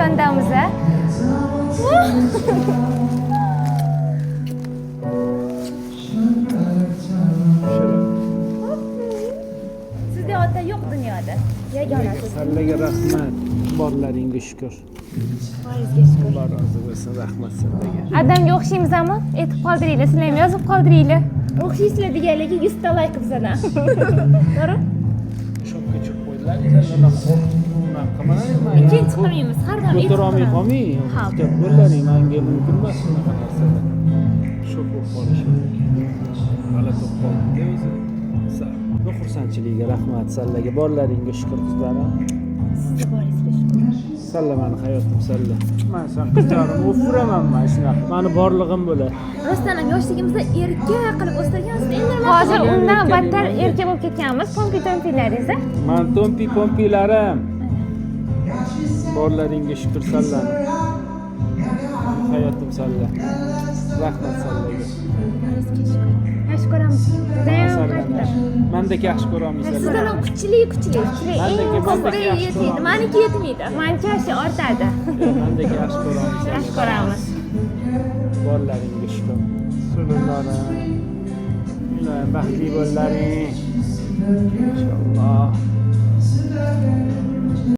xonandamiz. Sizda ota yo'q dunyoda. Yagonasiz. Sallaga rahmat. Borlaringga shukr. Foizga shukr. Alloh rozi bo'lsin. Rahmat sallaga. Adamga o'xshaymizmi? Aytib qoldiringlar, sizlar ham yozib qoldiringlar. O'xshaysizlar deganlarga 100 ta like bizdan. To'g'ri? Shopga chiqib qo'ydilar. Keyin chiqmaymiz, har doim aytib O'tirolmay qolmay. Ha. Gap bo'llaring, menga mumkin emas shunaqa narsalar. Shok bo'lib qolish. G'alati bo'lib qoldi o'zi. Bu xursandchiligiga rahmat sallaga. Borlaringga shukr qizlarim. Sizga boringizga shukr. Salla mani hayotim salla. Men san qizlarim o'firaman men shunaqa. Mani borlig'im bo'ladi. Rostdan ham yoshligimizda erka qilib o'stirgansiz, endi hozir undan battar erka bo'lib ketganmiz. Pompi-tompilaringiz. Men tompi-pompilarim. Borlaringga shukr salla. Hayotim salla. Rahmat sallaga. Yaxshi ko'ramiz. Mendek yaxshi ko'ramizlar. Sizlar ham kuchli. Eng ko'pi yetmaydi. Meniki yetmaydi. Mencha ortadi. Mendek yaxshi ko'ramizlar. Yaxshi ko'ramiz. Borlaringga shukr. Sulullarim. Baxtli bo'llaring. Inshaalloh.